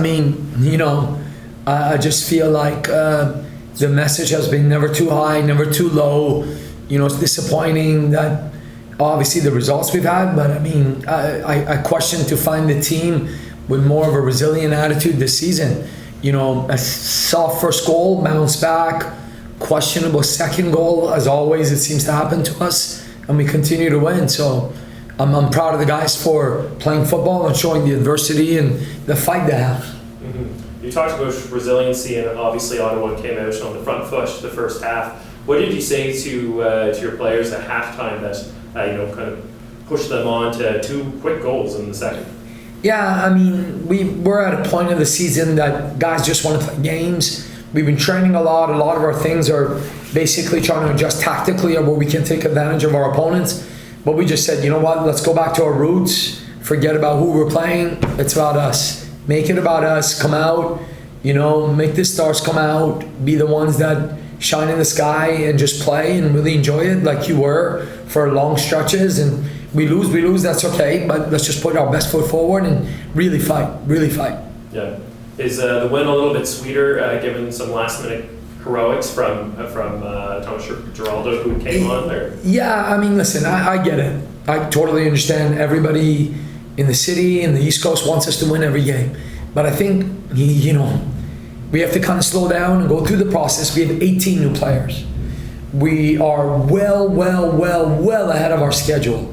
I mean, I just feel like the message has been never too high, never too low. It's disappointing that obviously the results we've had, but I mean, I question to find the team with more of a resilient attitude this season. A soft first goal, bounce back, questionable second goal, as always, it seems to happen to us, and we continue to win. So I'm proud of the guys for playing football and showing the adversity and the fight they have. Mm-hmm. You talked about resiliency, and obviously Ottawa came out on the front foot the first half. What did you say to your players at halftime that kind of pushed them on to 2 quick goals in the second? Yeah, I mean, we're at a point of the season that guys just want to play games. We've been training a lot. A lot of our things are basically trying to adjust tactically or where we can take advantage of our opponents. But we just said, you know what, let's go back to our roots. Forget about who we're playing. It's about us. Make it about us. Come out, make the stars come out. Be the ones that shine in the sky and just play and really enjoy it like you were for long stretches. And we lose, that's okay. But let's just put our best foot forward and really fight. Yeah. Is the win a little bit sweeter given some last minute heroics from Thomas Giraldo who came on there? Yeah, I mean, listen, I get it. I totally understand. Everybody in the city and the East Coast wants us to win every game. But I think, we have to kind of slow down and go through the process. We have 18 new players. We are well ahead of our schedule.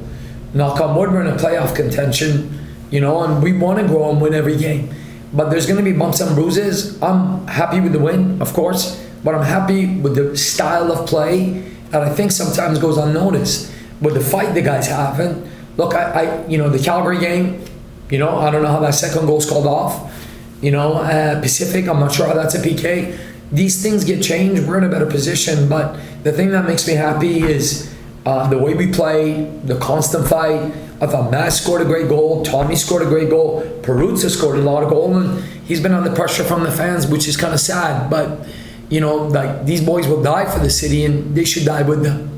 Knock on wood, we're in a playoff contention, and we want to grow and win every game. But there's going to be bumps and bruises. I'm happy with the win, of course, but I'm happy with the style of play that I think sometimes goes unnoticed with the fight the guys have. And look, the Calgary game, I don't know how that second goal's called off. Pacific, I'm not sure how that's a PK. These things get changed. We're in a better position, but the thing that makes me happy is the way we play, the constant fight. I thought Matt scored a great goal. Tommy scored a great goal. Peruzza scored a lot of goals, and he's been under pressure from the fans, which is kind of sad. But these boys will die for the city, and they should die with them.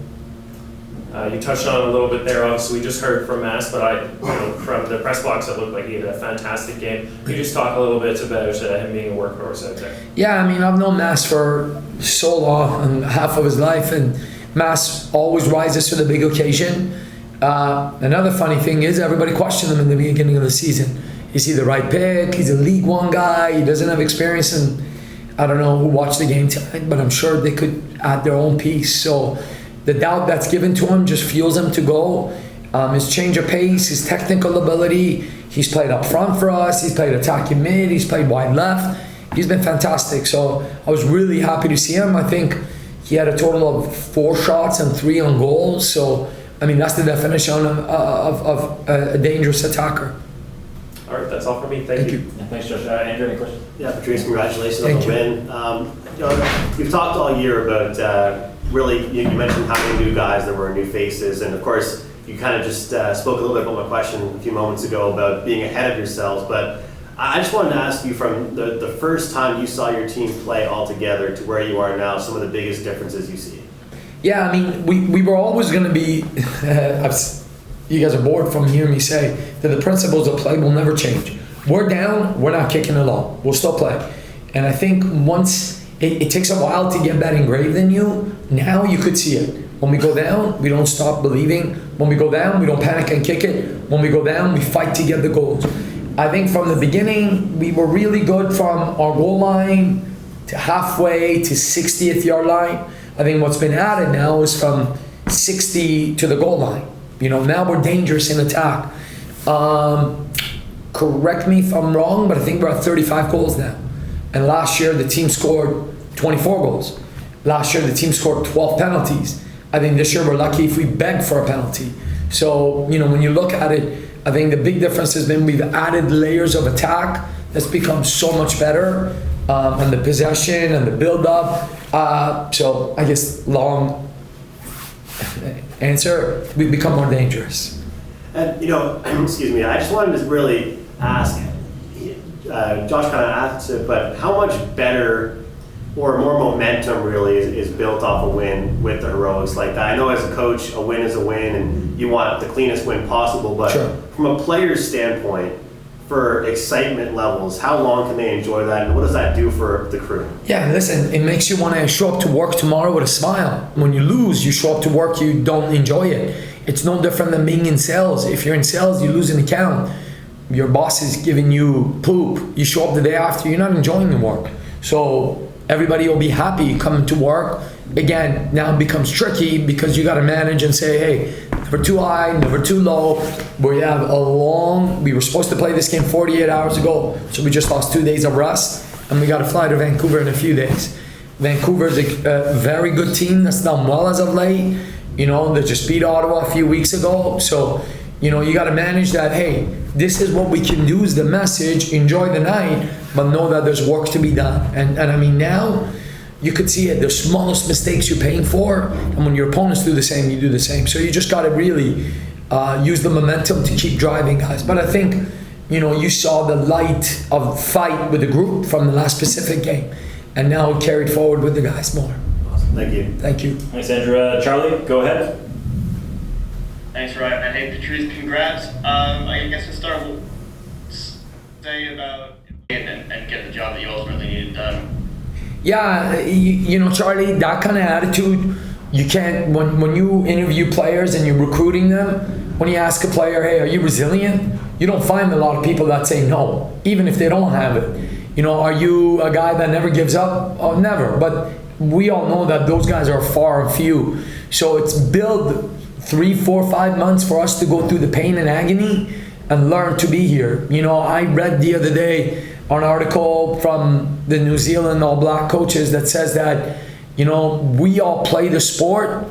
You touched on it a little bit there. Obviously, we just heard from Mass, but from the press box, it looked like he had a fantastic game. Can you just talk a little bit about him being a workhorse out there? Yeah, I mean, I've known Mass for so long, and half of his life, and Mass always rises to the big occasion. Another funny thing is everybody questioned him in the beginning of the season. Is he the right pick? He's a League One guy. He doesn't have experience, and I don't know who watched the game tonight, but I'm sure they could add their own piece. So the doubt that's given to him just fuels him to go. His change of pace, his technical ability. He's played up front for us. He's played attacking mid. He's played wide left. He's been fantastic. So I was really happy to see him. I think he had a total of 4 shots and 3 on goals. So I mean, that's the definition of a dangerous attacker. All right, that's all for me. Thank you. Yeah, thanks, Josh. Andrew, any questions? Yeah, Patrice, congratulations on the win. We've talked all year about really, you mentioned how many new guys there were, new faces, and of course, you kind of just spoke a little bit about my question a few moments ago about being ahead of yourselves, but I just wanted to ask you from the first time you saw your team play all together to where you are now, some of the biggest differences you see. Yeah, I mean, we were always going to be, you guys are bored from hearing me say that the principles of play will never change. We're down, we're not kicking it long. We'll still play. And I think once, it takes a while to get that engraved in you. Now you could see it. When we go down, we don't stop believing. When we go down, we don't panic and kick it. When we go down, we fight to get the goals. I think from the beginning, we were really good from our goal line to halfway to 60th yard line. I think what's been added now is from 60 to the goal line. Now we're dangerous in attack. Correct me if I'm wrong, but I think we're at 35 goals now. And last year the team scored 24 goals. Last year the team scored 12 penalties. I think this year we're lucky if we beg for a penalty. So, when you look at it, I think the big difference has been we've added layers of attack that's become so much better. And the possession and the build-up. So I guess long answer, we've become more dangerous. And excuse me, I just wanted to really ask, Josh kind of asked it, but how much better or more momentum really is built off a win with the heroics like that? I know as a coach, a win is a win and you want the cleanest win possible, but sure. From a player's standpoint, for excitement levels, how long can they enjoy that, and what does that do for the crew? Yeah, listen, it makes you want to show up to work tomorrow with a smile. When you lose, you show up to work, you don't enjoy it. It's no different than being in sales. If you're in sales, you lose an account, your boss is giving you poop. You show up the day after, you're not enjoying the work. So everybody will be happy coming to work. Again, now it becomes tricky because you got to manage and say, hey, never too high, never too low. We were supposed to play this game 48 hours ago, so we just lost 2 days of rest, and we got to fly to Vancouver in a few days. Vancouver's a very good team that's done well as of late. You know, they just beat Ottawa a few weeks ago. So, you know, you got to manage that, hey, this is what we can do is the message, enjoy the night, but know that there's work to be done. And I mean, now you could see it, the smallest mistakes you're paying for, and when your opponents do the same, you do the same. So you just got to really use the momentum to keep driving, guys. But I think, you know, you saw the light of fight with the group from the last Pacific game, and now it carried forward with the guys more. Awesome. Thank you. Thank you. Thanks, Andrew. Charlie, go ahead. Thanks, Ryan. And hey, Patrice, congrats. I guess to start, we'll say about and get the job that you ultimately needed done. Yeah, you know, Charlie, that kind of attitude, you can't, when you interview players and you're recruiting them, when you ask a player, hey, are you resilient? You don't find a lot of people that say no, even if they don't have it. You know, are you a guy that never gives up? Oh, never. But we all know that those guys are far and few. So it's build 3, 4, 5 months for us to go through the pain and agony and learn to be here. You know, I read the other day an article from the New Zealand All Black coaches that says that, you know, we all play the sport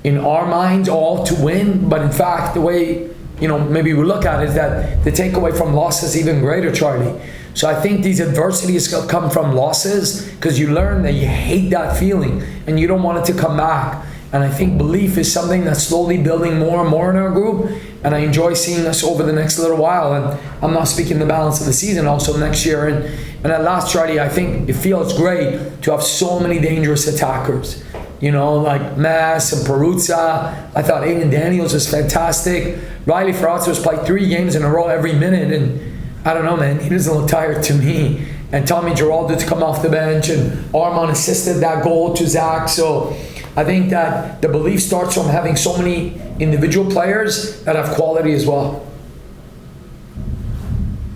in our minds all to win, but in fact, the way, you know, maybe we look at it is that the takeaway from loss is even greater, Charlie. So I think these adversities come from losses because you learn that you hate that feeling and you don't want it to come back. And I think belief is something that's slowly building more and more in our group. And I enjoy seeing us over the next little while. And I'm not speaking the balance of the season, also next year. And at last, Charlie, I think it feels great to have so many dangerous attackers. You know, like Mass and Peruzza. I thought Aiden Daniels was fantastic. Riley Ferrazzo's played 3 games in a row every minute. And I don't know, man, he doesn't look tired to me. And Tommy Giraldo to come off the bench. And Armand assisted that goal to Zach. So I think that the belief starts from having so many individual players that have quality as well.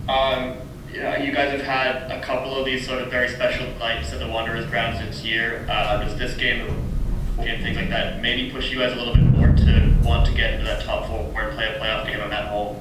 Yeah, you guys have had a couple of these sort of very special nights at the Wanderers grounds this year. Does this game and things like that maybe push you guys a little bit more to want to get into that top 4 and play a playoff game on that home?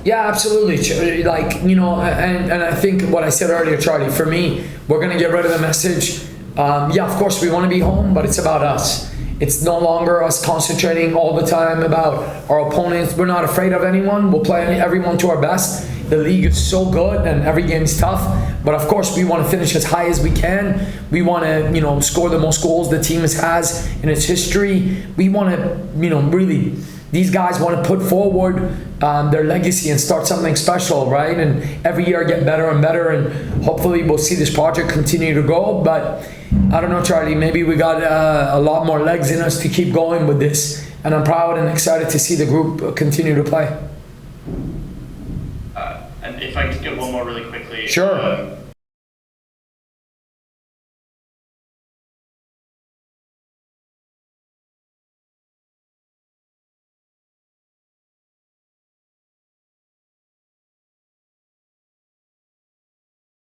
Yeah, absolutely. Like, you know, and I think what I said earlier, Charlie, for me, we're going to get rid of the message. Yeah, of course, we want to be home, but it's about us. It's no longer us concentrating all the time about our opponents. We're not afraid of anyone. We'll play everyone to our best. The league is so good and every game is tough. But of course, we want to finish as high as we can. We want to, you know, score the most goals the team has in its history. We want to, you know, really, these guys want to put forward their legacy and start something special, right? And every year get better and better. And hopefully we'll see this project continue to grow. But I don't know, Charlie, maybe we got a lot more legs in us to keep going with this. And I'm proud and excited to see the group continue to play. And if I could get one more really quickly. Sure.